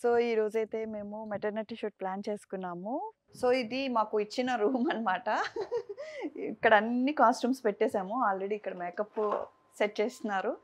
So ఈ రోజైతే మేము మెటర్నిటీ షూట్ ప్లాన్ చేసుకున్నాము. సో ఇది మాకు ఇచ్చిన రూమ్ అన్నమాట. ఇక్కడ అన్ని కాస్ట్యూమ్స్ పెట్టేసాము. ఆల్రెడీ ఇక్కడ మేకప్ సెట్ చేస్తున్నారు.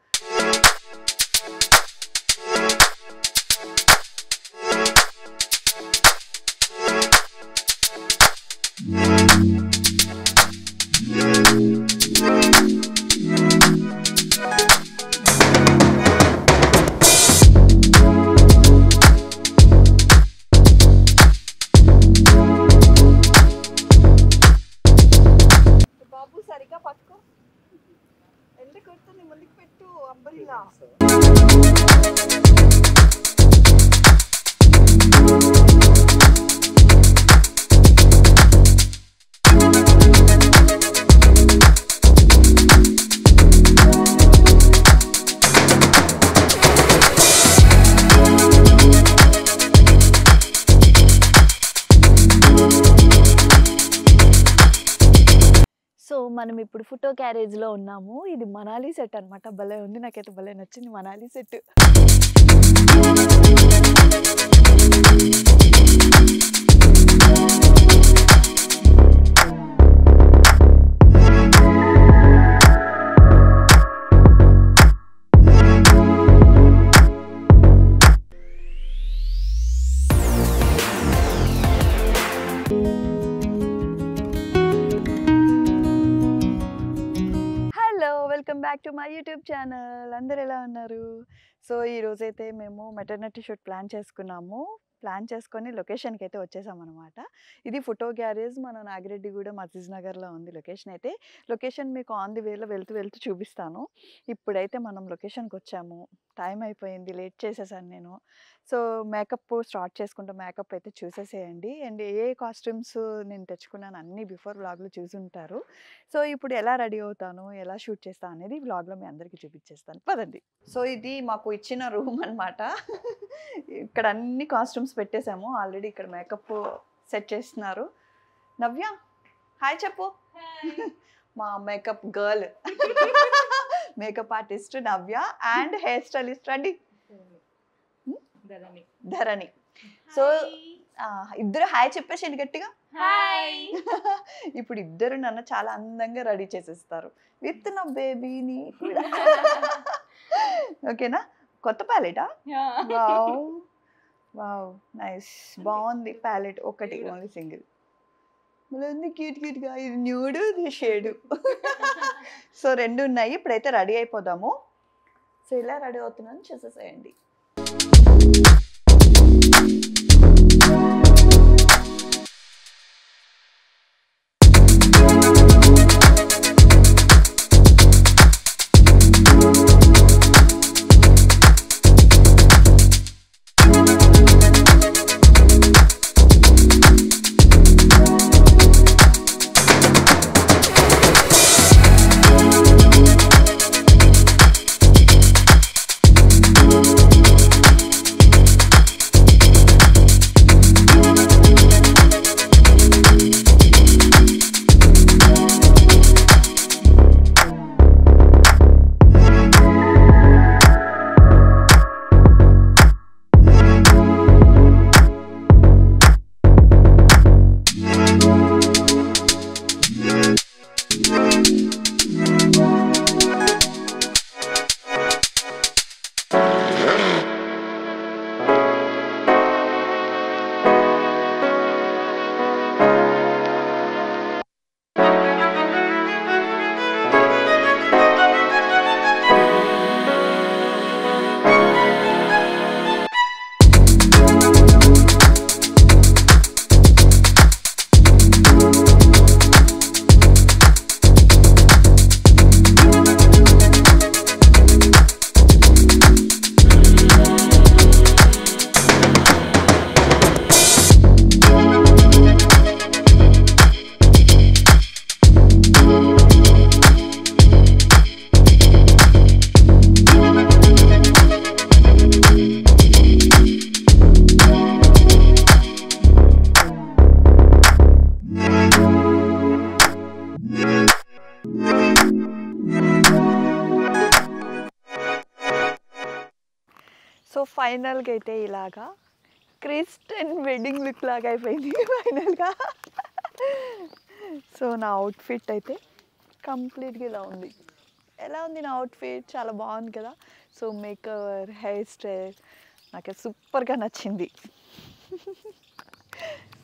సరిగా పట్టుకో, ఎండ కొడుతుంది, ముందుకు పెట్టు అంబరిలా. సో మనం ఇప్పుడు ఫోటో క్యారేజ్లో ఉన్నాము. ఇది మనాలి సెట్ అనమాట. భలే ఉంది, నాకైతే భలే నచ్చింది Manali set. Welcome back to my YouTube channel. అందరు ఎలా ఉన్నారు? సో ఈ రోజైతే మేము మెటర్నిటీ షూట్ ప్లాన్ చేసుకొని లొకేషన్కి అయితే వచ్చేసామన్నమాట. ఇది ఫోటో గ్యారేజ్, మన నాగిరెడ్డిగూడెం అజీజ్ నగర్లో ఉంది లొకేషన్ అయితే. లొకేషన్ మీకు ఆన్ ది వేలో వెళ్తూ చూపిస్తాను. ఇప్పుడైతే మనం లొకేషన్కి వచ్చాము. టైం అయిపోయింది, లేట్ చేసేసాను నేను. సో మేకప్ స్టార్ట్ చేసుకుంటూ మేకప్ అయితే చూసేసేయండి. అండ్ ఏ కాస్ట్యూమ్స్ నేను తెచ్చుకున్నాను అన్నీ బిఫోర్ వ్లాగ్లో చూసుంటారు. సో ఇప్పుడు ఎలా రెడీ అవుతాను, ఎలా షూట్ చేస్తాను అనేది వ్లాగ్లో మీ అందరికీ చూపించేస్తాను, పదండి. సో ఇది మాకు ఇచ్చిన రూమ్ అన్నమాట. ఇక్కడ అన్ని కాస్ట్యూమ్స్ పెట్టేసాము. ఆల్రెడీ ఇక్కడ మేకప్ సెట్ చేస్తున్నారు. నవ్య హాయ్ చెప్పు. మా makeup girl, makeup artist Navya and hair stylist రండి ధరణి. సో ఇద్దరు హాయ్ చెప్పేసి గట్టిగా. ఇప్పుడు ఇద్దరు నన్ను చాలా అందంగా రెడీ చేసేస్తారు విత్ నా బేబీని. ఓకేనా? కొత్త ప్యాలెటా? వావ్ వావ్ నైస్, బాగుంది ప్యాలెట్. ఒకటి ఓన్లీ సింగిల్ ఉంది, క్యూట్గా. ఇది న్యూడ్, ఇది షేడు. సో రెండు ఉన్నాయి. ఇప్పుడైతే రెడీ అయిపోదాము. సో ఇలా రెడీ అవుతున్నాను, చూసేసేయండి. సో ఫైనల్గా అయితే ఇలాగా క్రిస్టియన్ వెడ్డింగ్ లుక్ లాగా అయిపోయింది ఫైనల్గా. సో నా అవుట్ఫిట్ అయితే కంప్లీట్గా ఇలా ఉంది. ఎలా ఉంది నా అవుట్ఫిట్? చాలా బాగుంది కదా. సో మేకవర్, హెయిర్ స్టైల్ నాకు సూపర్గా నచ్చింది.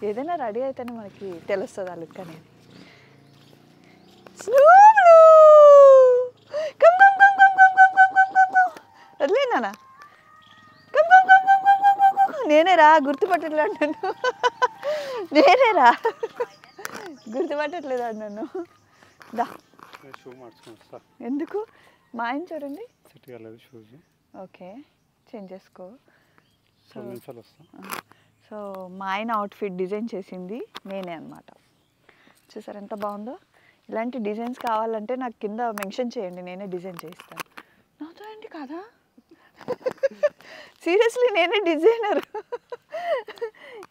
ఏదైనా రెడీ అయితేనే మనకి తెలుస్తుంది ఆ లుక్ అనేది. వదిలేనా? నేనేరా గుర్తుపట్టట్లేదు నన్ను. నేనేరా గుర్తుపట్టట్లేదు నన్ను. దా ఎందుకు? మా ఆయన చూడండి. ఓకే, చేంజ్ చేసుకో. సో మా ఆయన అవుట్ఫిట్ డిజైన్ చేసింది నేనే అనమాట. చూసారు ఎంత బాగుందో? ఇలాంటి డిజైన్స్ కావాలంటే నాకు కింద మెన్షన్ చేయండి, నేనే డిజైన్ చేయిస్తాను. నాతో ఏంటి కదా, సీరియస్లీ నేనే డిజైనర్.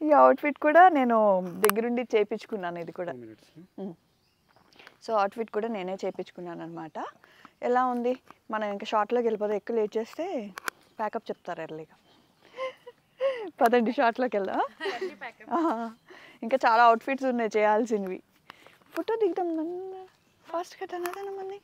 ఈ అవుట్ఫిట్ కూడా నేను దగ్గరుండి చేయించుకున్నాను. ఇది కూడా సో అవుట్ఫిట్ కూడా నేనే చేయించుకున్నాను అనమాట. ఎలా ఉంది? మనం ఇంకా షార్ట్లోకి వెళ్ళిపోతే ఎక్కువ లేట్ చేస్తే ప్యాకప్ చెప్తారు ఎర్లీగా. పదండి షార్ట్లోకి వెళ్దాం. ఇంకా చాలా అవుట్ఫిట్స్ ఉన్నాయి చేయాల్సినవి. ఫోటో దిగుదాం నన్ను ఫాస్ట్ కట్టనదన్న మంది.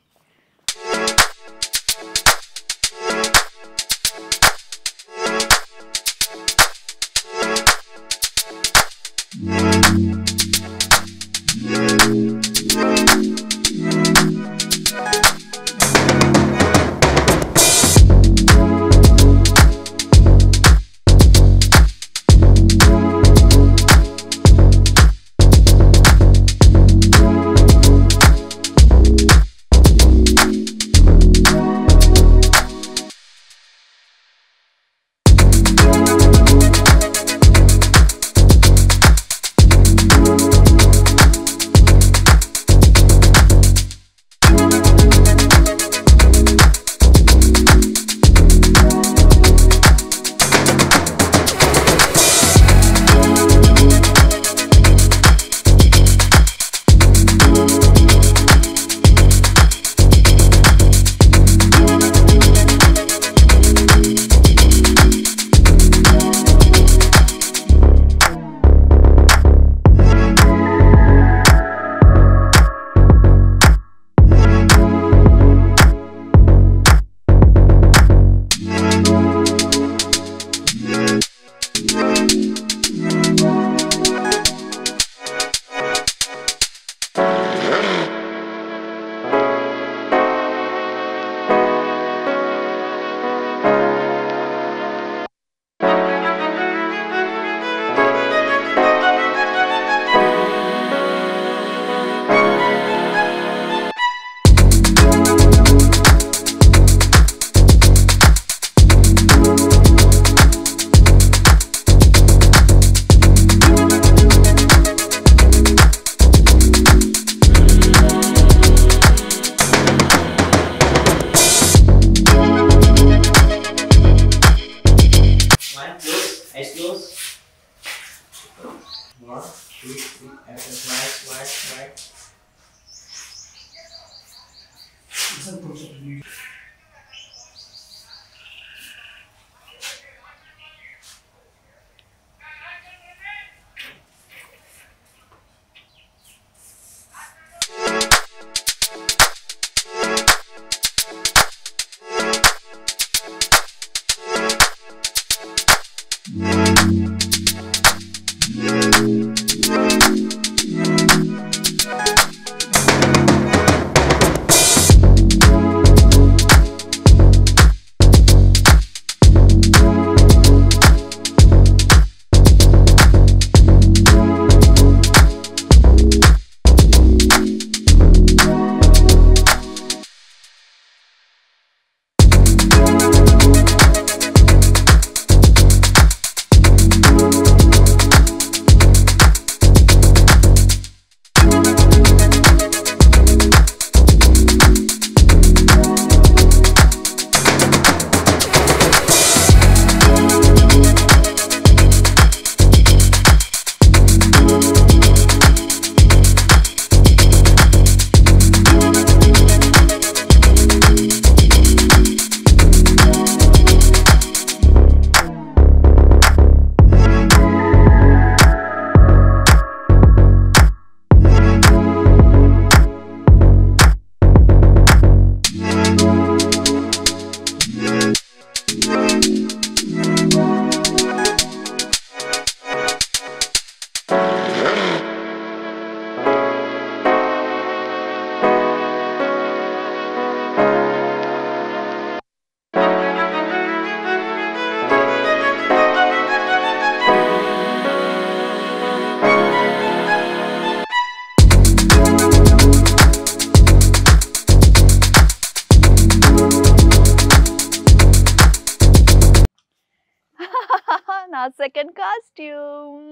సెకండ్ కాస్ట్యూమ్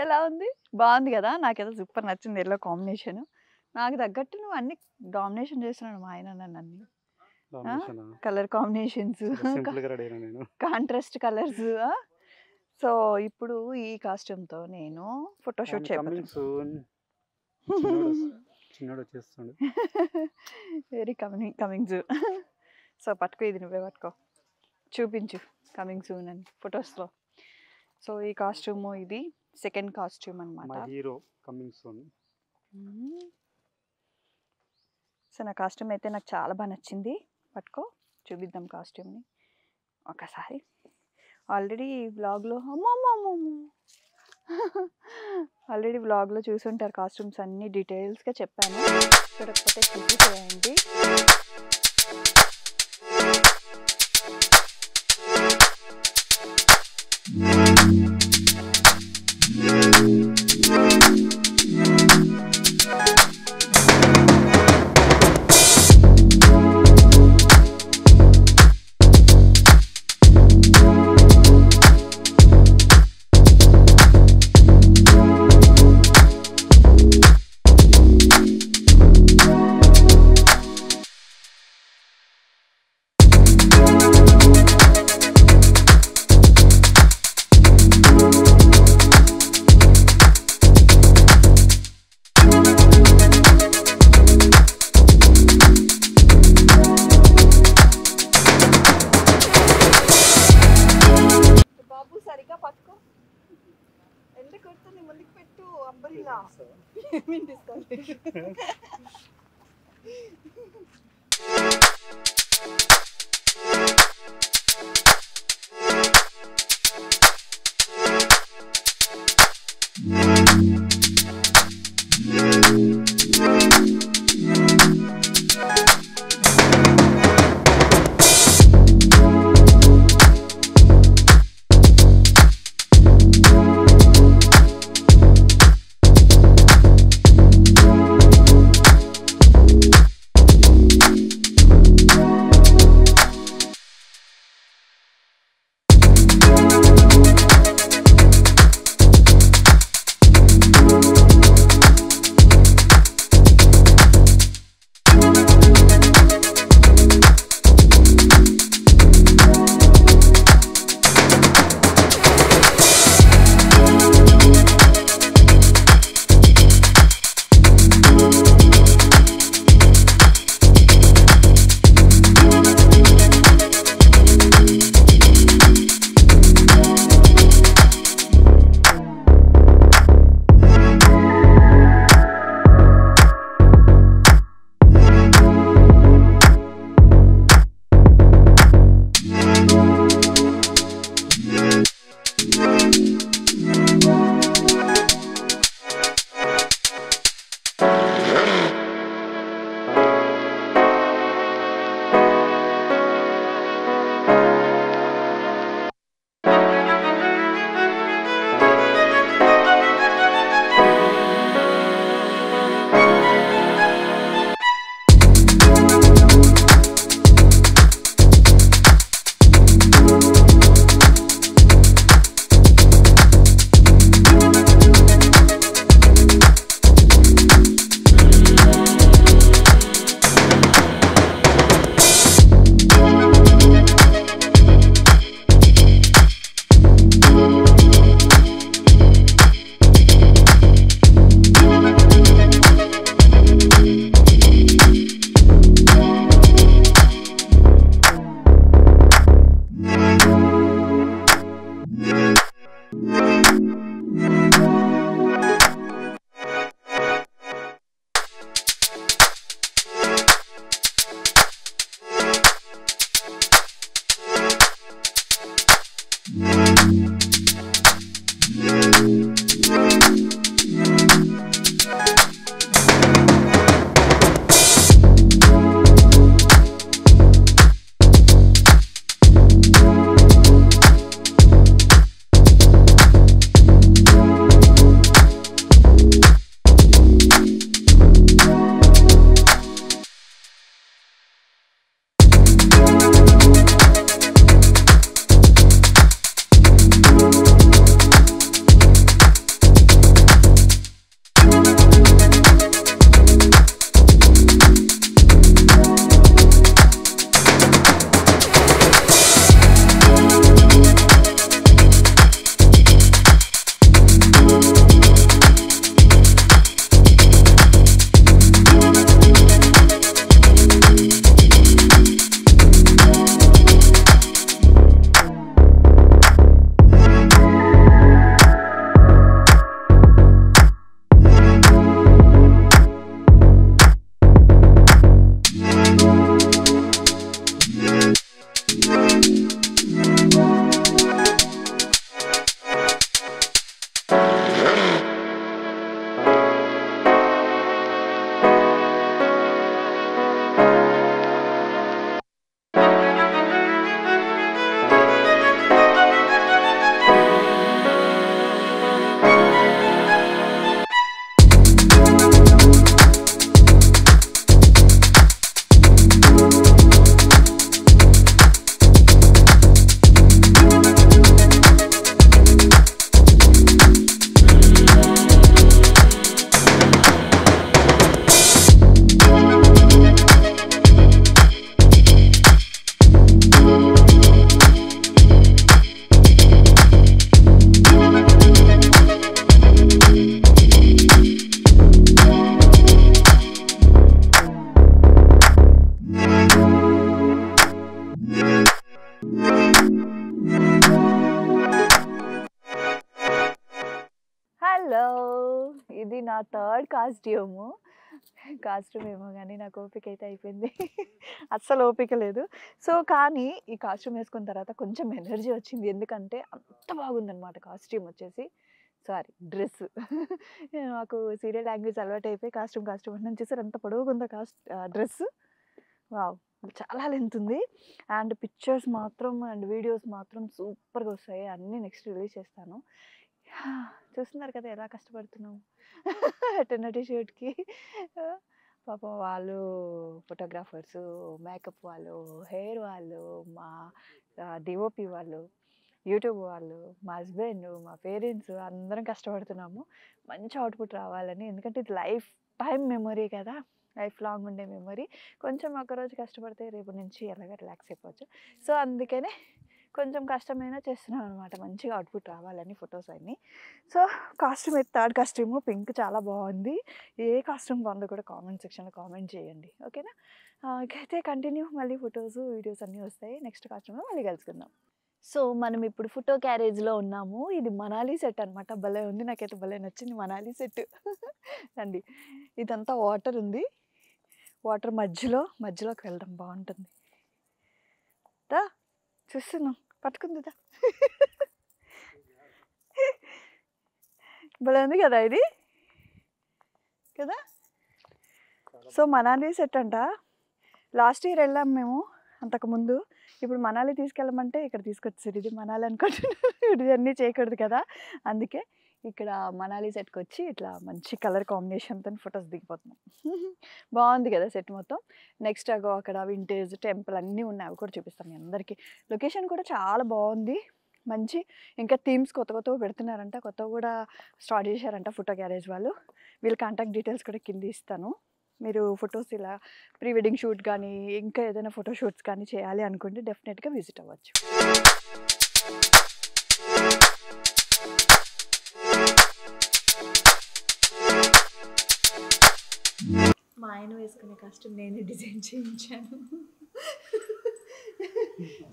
ఎలా ఉంది? బాగుంది కదా, నాకేదో సూపర్ నచ్చింది ఎల్లో కాంబినేషన్. నాకు తగ్గట్టు నువ్వు అన్ని డామినేషన్ చేస్తున్నాడు మా ఆయన నన్ను అన్ని colour combinations, contrast colours. So ఇప్పుడు ఈ కాస్ట్యూమ్తో నేను ఫోటోషూట్ చేయబోతున్నాను. Very coming soon. సో పట్టుకో, ఇది నువ్వే పట్టుకో, చూపించు కమింగ్ సూన్ అని ఫొటోస్లో. సో ఈ కాస్ట్యూమ్ ఇది సెకండ్ కాస్ట్యూమ్ అనమాట. Hero coming soon. సో నా కాస్ట్యూమ్ అయితే నాకు చాలా బాగా నచ్చింది. పట్టుకో, చూపిద్దాం కాస్ట్యూమ్ని ఒకసారి. ఆల్రెడీ బ్లాగ్లో ఆల్రెడీ బ్లాగ్లో చూసుంటారు కాస్ట్యూమ్స్ అన్నీ డీటెయిల్స్గా చెప్పాను. చూడకపోతే చూపించేయండి. హలో! ఇది నా థర్డ్ కాస్ట్యూము. కాస్ట్యూమ్ ఏమో గానీ నాకు ఓపిక అయితే అయిపోయింది. అస్సలు ఓపిక లేదు. సో, కానీ ఈ కాస్ట్యూమ్ వేసుకున్న తర్వాత కొంచెం ఎనర్జీ వచ్చింది. ఎందుకంటే అంత బాగుందనమాట కాస్ట్యూమ్ వచ్చేసి. Sorry dress. నాకు సీరియల్ లాంగ్వేజ్ అలవాటైపోయి కాస్ట్యూమ్ అంటున్నాను చూసారా ఎంత పొడవుగుందో డ్రెస్. వావ్! చాలా లెంత్ ఉంది. అండ్ పిక్చర్స్ మాత్రం అండ్ వీడియోస్ మాత్రం సూపర్‌గా వస్తాయి. అన్నీ నెక్స్ట్ రిలీజ్ చేస్తాను. చూస్తున్నారు కదా ఎలా కష్టపడుతున్నాం ఎటర్నిటీ షూట్‌కి. పాపం వాళ్ళు ఫోటోగ్రాఫర్సు, మేకప్ వాళ్ళు, హెయిర్ వాళ్ళు, మా డీఓపీ వాళ్ళు, యూట్యూబ్ వాళ్ళు, మా హస్బెండ్, మా పేరెంట్స్ అందరం కష్టపడుతున్నాము. మంచి అవుట్‌పుట్ రావాలని. ఎందుకంటే ఇది లైఫ్ టైమ్ మెమరీ కదా! లైఫ్ లాంగ్ ఉండే మెమరీ. కొంచెం ఒకరోజు కష్టపడితే రేపటి నుంచి ఎలాగో రిలాక్స్ అయిపోవచ్చు. సో, అందుకనే కొంచెం కష్టమైనా చేస్తున్నాను అనమాట. మంచిగా అవుట్‌పుట్ రావాలని ఫొటోస్ అన్నీ. సో, కాస్ట్యూమ్ అయితే థర్డ్ కాస్ట్యూము పింక్ చాలా బాగుంది. ఏ కాస్ట్యూమ్ బాగుందో కూడా కామెంట్ సెక్షన్‌లో కామెంట్ చేయండి. ఓకేనా? అయితే కంటిన్యూ మళ్ళీ ఫొటోస్, వీడియోస్ అన్నీ వస్తాయి. నెక్స్ట్ కాస్ట్యూమ్‌లో మళ్ళీ కలుసుకుందాం. సో, మనం ఇప్పుడు ఫోటో క్యారేజ్‌లో ఉన్నాము. ఇది మనాలి సెట్ అనమాట. భలే ఉంది. నాకైతే భలే నచ్చింది మనాలి సెట్. రండి. ఇదంతా వాటర్ ఉంది. వాటర్ మధ్యలోకి వెళ్దాం బాగుంటుంది. దా చూస్తున్నాం. పట్టుకుంది దా. భలే ఉంది కదా ఇది? కదా? సో, మనాలి సెట్ అంట. లాస్ట్ ఇయర్ వెళ్ళాం మేము అంతకుముందు. ఇప్పుడు మనాలి తీసుకెళ్ళమంటే ఇక్కడ తీసుకొచ్చారు. ఇది మనాలి అనుకుంటున్నాను. ఇవన్నీ చేయకూడదు కదా! అందుకే ఇక్కడ మనాలి సెట్‌కి వచ్చి ఇట్లా మంచి కలర్ కాంబినేషన్‌తో ఫొటోస్ దిగిపోతున్నాం. బాగుంది కదా సెట్ మొత్తం. నెక్స్ట్ అక్కడ వింటేజ్ టెంపుల్ అన్నీ ఉన్నాయి. అవి కూడా చూపిస్తాం మీ అందరికీ. లొకేషన్ కూడా చాలా బాగుంది. మంచి ఇంకా థీమ్స్ కొత్తవి పెడుతున్నారంట. కొత్తవి కూడా స్టార్ట్ చేశారంట ఫోటో గ్యారేజ్ వాళ్ళు. వీళ్ళ కాంటాక్ట్ డీటెయిల్స్ కూడా కింద ఇస్తాను. మీరు ఫొటోస్ ఇలా ప్రీ వెడ్డింగ్ షూట్ కానీ ఇంకా ఏదైనా ఫోటో షూట్స్ కానీ చేయాలి అనుకుంటే డెఫినెట్గా విజిట్ అవ్వచ్చు. మా ఆయన వేసుకునే కాస్ట్యూమ్ నేనే డిజైన్ చేయించాను.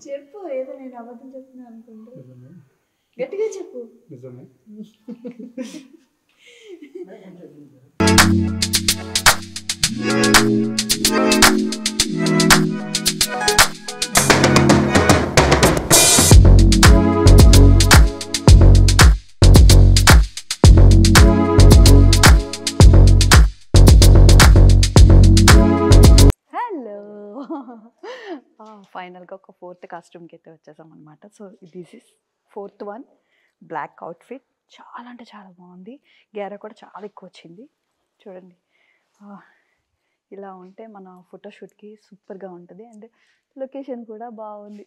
చెప్పు ఏదో నేను అబద్ధం చెప్తున్నా అనుకుంటా. గట్టిగా చెప్పు. నిజమే. ఫైనల్గా ఒక ఫోర్త్ కాస్ట్యూమ్కి అయితే వచ్చేసాం అనమాట. So this is fourth one. Black outfit చాలా అంటే చాలా బాగుంది. గేరా కూడా చాలా ఎక్కువ వచ్చింది. చూడండి ఇలా ఉంటే మన ఫోటోషూట్కి సూపర్గా ఉంటుంది. అండ్ లొకేషన్ కూడా బాగుంది.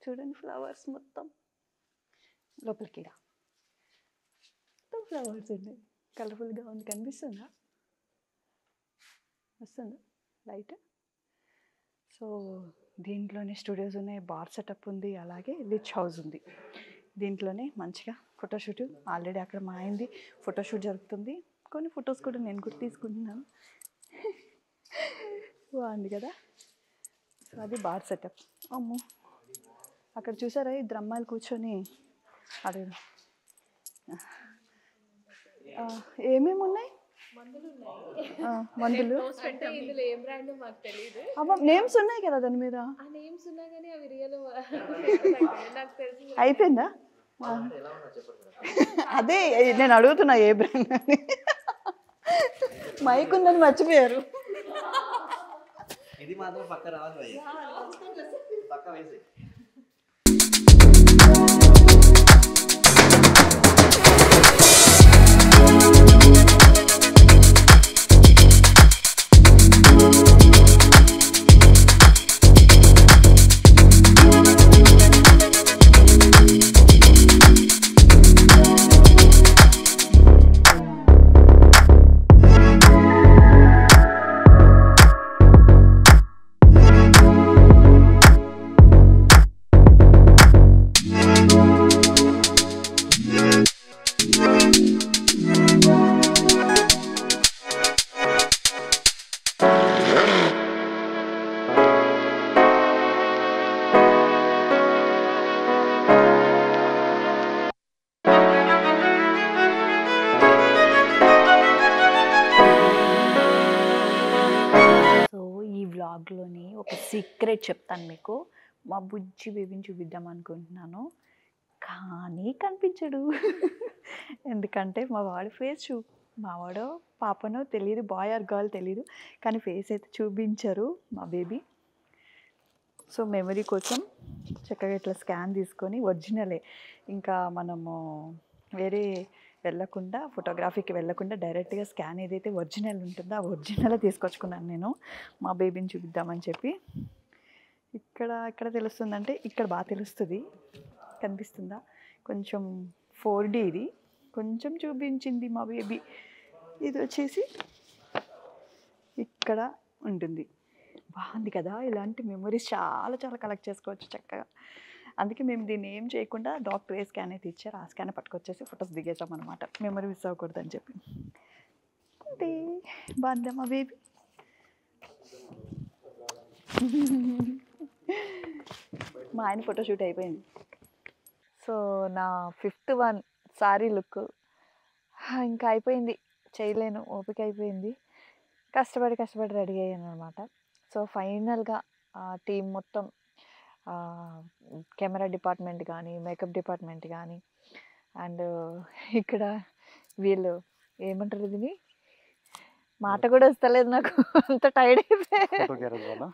చూడండి ఫ్లవర్స్ మొత్తం లోపలికి మొత్తం ఫ్లవర్స్ ఉన్నాయి. కలర్ఫుల్గా ఉంది. కనిపిస్తుందా? వస్తుందా లైట్? సో దీంట్లోనే స్టూడియోస్ ఉన్నాయి, బార్ సెటప్ ఉంది, అలాగే రిచ్ హౌస్ ఉంది. దీంట్లోనే మంచిగా ఫోటోషూట్ ఆల్రెడీ అక్కడ మా అయింది ఫోటోషూట్ జరుగుతుంది. కొన్ని ఫొటోస్ కూడా నేను కూడా తీసుకుంటున్నాను. బాగుంది కదా? సో అది బార్ సెటప్. అమ్మో అక్కడ చూసారా ఇద్దరు అమ్మాయిలు కూర్చొని అదే ఏమేమి ఉన్నాయి మందులు? నేమ్స్ ఉన్నాయి కదా దాని మీద. అయిపోయిందా? అదే నేను అడుగుతున్నా ఏ బ్రాండ్ అని. మైక్ ఉందని మర్చిపోయారు. ఇది మాత్రం పక్క రావాలి. పక్క వేసి వ్లాగ్లోని ఒక సీక్రెట్ చెప్తాను మీకు. మా బుజ్జి బేబీని చూపిద్దాం అనుకుంటున్నాను, కానీ కనిపించడు. ఎందుకంటే మా వాడి ఫేస్ మావాడో పాపనో తెలియదు, బాయ్ ఆర్ గర్ల్ తెలియదు, కానీ ఫేస్ అయితే చూపించరు మా బేబీ. సో మెమరీ కోసం చక్కగా ఇట్లా స్కాన్ తీసుకొని ఒరిజినలే, ఇంకా మనము వేరే వెళ్ళకుండా, ఫోటోగ్రఫీకి వెళ్ళకుండా డైరెక్ట్గా స్కాన్ ఏదైతే ఒరిజినల్ ఉంటుందో ఆ ఒరిజినలే తీసుకొచ్చుకున్నాను నేను మా బేబీని చూపిద్దామని చెప్పి. ఇక్కడ తెలుస్తుందంటే ఇక్కడ బాగా తెలుస్తుంది, కనిపిస్తుందా? కొంచెం 4D ఇది, కొంచెం చూపించింది మా బేబీ. ఇది వచ్చేసి ఇక్కడ ఉంటుంది. బాగుంది కదా, ఇలాంటి మెమరీస్ చాలా చాలా కలెక్ట్ చేసుకోవచ్చు చక్కగా. అందుకే మేము దీన్ని ఏం చేయకుండా డాక్టర్ స్కాన్ అయితే ఇచ్చారు, ఆ స్కాన్ పట్టుకొచ్చేసి ఫొటోస్ దిగేసాం అనమాట, మెమరీ మిస్ అవ్వకూడదు అని చెప్పి. అంటే బాగుందా మా బేబీ? మా ఆయన ఫోటోషూట్ అయిపోయింది. సో నా 5th వన్ సారీ లుక్ ఇంకా అయిపోయింది, చేయలేను, ఓపిక అయిపోయింది. కష్టపడి రెడీ అయ్యాను అనమాట. సో ఫైనల్గా టీం మొత్తం, కెమెరా డిపార్ట్మెంట్ కానీ, మేకప్ డిపార్ట్మెంట్ కానీ, అండ్ ఇక్కడ వీళ్ళు ఏమంటారు, దీన్ని మాట కూడా వస్తలేదు నాకు, అంత టైర్డ్ అయిపోయారు.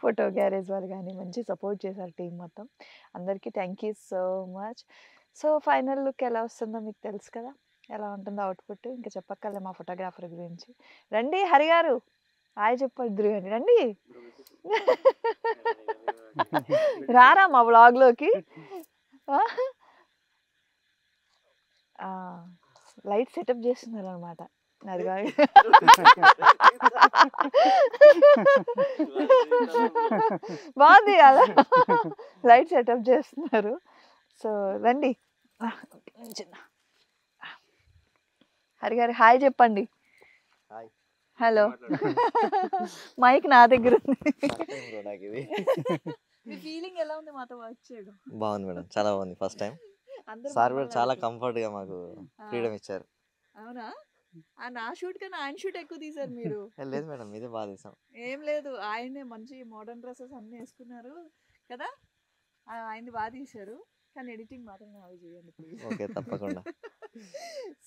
ఫోటో గ్యారేజ్ వాళ్ళు కానీ మంచి సపోర్ట్ చేశారు టీం మొత్తం. అందరికీ thank you so much. So final look ఎలా వస్తుందో మీకు తెలుసు కదా, ఎలా ఉంటుందో అవుట్పుట్, ఇంకా చెప్పక్కర్లే మా ఫోటోగ్రాఫర్ గురించి. రండి హరి గారు, హాయ్ చెప్పద్దురు కానీ రండి. రారా మా వ్లాగ్లోకి. లైట్ సెటప్ చేస్తున్నారు అనమాట, అది కాదు. బాగుంది కదా, లైట్ సెటప్ చేస్తున్నారు. సో రండి, హరి గారు హాయ్ చెప్పండి. హలో, మైక్ నా దగ్గర ఉంది. మీ ఫీలింగ్ ఎలా ఉంది మాతో వర్క్ చేయడం? బాగుంది మేడం, చాలా బాగుంది. ఫస్ట్ టైం సార్ కూడా చాలా కంఫర్ట్ గా మాకు ఫ్రీడమ్ ఇచ్చారు. అవునా? నా షూట్ కన్నా ఆయన షూట్ ఎక్కువ తీసారు మీరు. లేదు మేడం, ఇదే బాగా తీసాం. ఏం లేదు, ఆయనే మంచి మోడర్న్ డ్రెస్సెస్ అన్ని వేసుకున్నారు కదా, ఆయన్ని బాగా తీశారు, కానీ ఎడిటింగ్ మాత్రం అవి చేయండి ప్లీజ్. ఓకే, తప్పకుండా.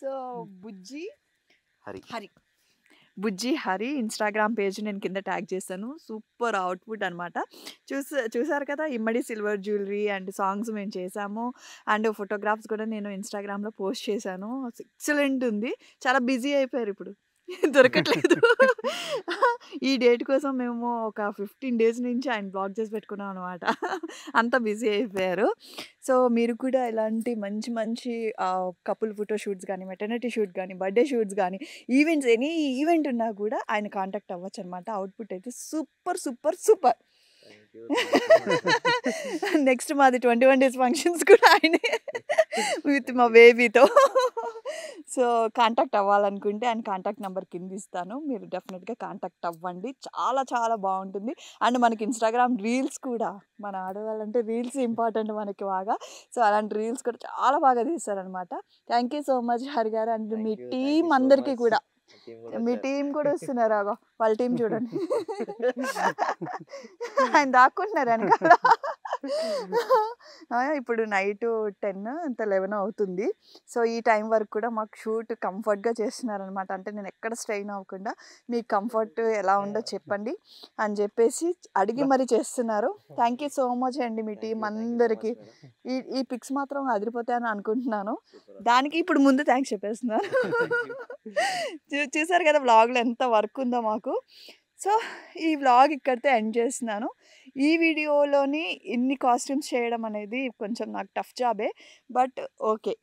సో బుజ్జి హరి ఇన్స్టాగ్రామ్ పేజ్ నేను కింద ట్యాగ్ చేస్తాను. సూపర్ అవుట్పుట్ అనమాట. చూసారు కదా, ఇమ్మడి సిల్వర్ జ్యువెలరీ అండ్ సాంగ్స్ మేము చేసాము, అండ్ ఫోటోగ్రాఫ్స్ కూడా నేను ఇన్స్టాగ్రామ్లో పోస్ట్ చేశాను. ఎక్సలెంట్ ఉంది. చాలా బిజీ అయిపోయారు ఇప్పుడు, దొరకట్లేదు. ఈ డేట్ కోసం మేము ఒక 15 days నుంచి ఆయన బ్లాక్ చేసి పెట్టుకున్నాం అనమాట, అంత బిజీ అయిపోయారు. సో మీరు కూడా ఇలాంటి మంచి మంచి కపుల్ ఫోటో షూట్స్ కానీ, మెటర్నిటీ షూట్ కానీ, బర్త్డే షూట్స్ కానీ, ఈవెంట్స్, ఎనీ ఈవెంట్ ఉన్నా కూడా ఆయన కాంటాక్ట్ అవ్వచ్చు అనమాట. అవుట్పుట్ అయితే సూపర్ సూపర్ సూపర్. నెక్స్ట్ మాది 21 days ఫంక్షన్స్ కూడా ఆయనే విత్ మా బేబీతో. సో కాంటాక్ట్ అవ్వాలనుకుంటే ఆయన కాంటాక్ట్ నెంబర్ కింద ఇస్తాను, మీరు డెఫినెట్గా కాంటాక్ట్ అవ్వండి. చాలా చాలా బాగుంటుంది. అండ్ మనకి ఇన్స్టాగ్రామ్ రీల్స్ కూడా, మన ఆడవాళ్ళంటే రీల్స్ ఇంపార్టెంట్ మనకి బాగా. సో అలాంటి రీల్స్ కూడా చాలా బాగా తీస్తారనమాట. Thank you so much Hari గారు. అండ్ మీ టీం అందరికీ కూడా, మీ టీం కూడా వస్తున్నారు, అగో వాళ్ళ టీం చూడండి. ఆయన దాక్కుంటున్నారు వెనకాల. ఇప్పుడు నైట్ 10 అంత 11 అవుతుంది. సో ఈ టైం వరకు కూడా మాకు షూట్ కంఫర్ట్గా చేస్తున్నారనమాట. అంటే నేను ఎక్కడ స్ట్రెయిన్ అవ్వకుండా మీకు కంఫర్ట్ ఎలా ఉందో చెప్పండి అని చెప్పేసి అడిగి మరి చేస్తున్నారు. థ్యాంక్ యూ సో మచ్ అండి మీ టీం అందరికీ. ఈ పిక్స్ మాత్రం అదిరిపోతాయని అనుకుంటున్నాను, దానికి ఇప్పుడు ముందు థ్యాంక్స్ చెప్పేస్తున్నారు. చూసారు కదా వ్లాగ్లో ఎంత వర్క్ ఉందో మాకు. సో ఈ వ్లాగ్ ఇక్కడితో ఎండ్ చేస్తున్నాను. ఈ వీడియోలోని ఇన్ని కాస్ట్యూమ్స్ చేయడం అనేది కొంచెం నాకు టఫ్ జాబే, బట్ ఓకే,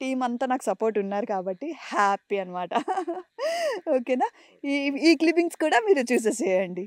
టీం అంతా నాకు సపోర్ట్ ఉన్నారు కాబట్టి హ్యాపీ అనమాట. ఓకేనా, ఈ క్లిప్పింగ్స్ కూడా మీరు చూసేసేయండి.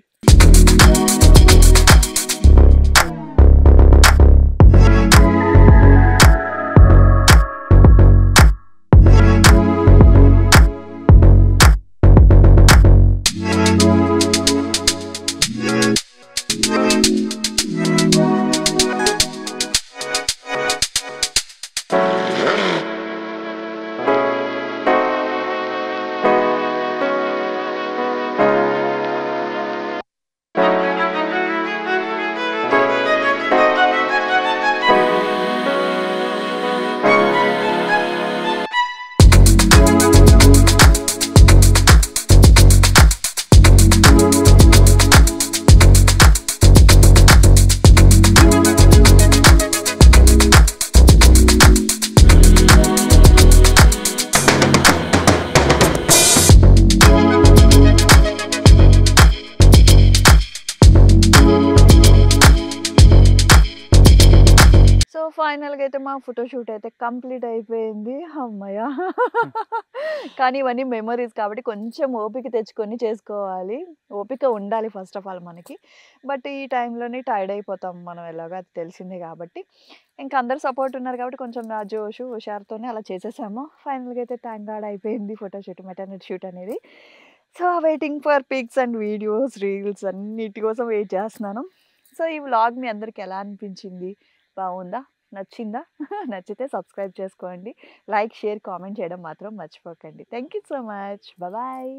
ఫైనల్‌గా అయితే మా ఫోటోషూట్ అయితే కంప్లీట్ అయిపోయింది. హమ్మయ్య! కానీ ఇవన్నీ మెమోరీస్ కాబట్టి కొంచెం ఓపిక తెచ్చుకొని చేసుకోవాలి. ఓపిక ఉండాలి ఫస్ట్ ఆఫ్ ఆల్ మనకి. బట్ ఈ టైంలోనే టైర్డ్ అయిపోతాం మనం ఎలాగో అది తెలిసిందే కాబట్టి. ఇంకా అందరు సపోర్ట్ ఉన్నారు కాబట్టి కొంచెం నా జోషు, హుషారుతోనే అలా చేసేసాము. ఫైనల్‌గా అయితే థాంక్ గాడ్ అయిపోయింది ఫోటోషూట్, మెటర్నిటీ షూట్ అనేది. So, waiting for pics and videos, reels అన్నిటి కోసం వెయిట్ చేస్తున్నాను. సో, ఈ వ్లాగ్ మీ అందరికి ఎలా అనిపించింది? బావుందా? నచ్చిందా? నచ్చితే సబ్స్క్రైబ్ చేసుకోండి. లైక్, షేర్, కామెంట్ చేయడం మాత్రం మర్చిపోకండి. Thank you so much. Bye.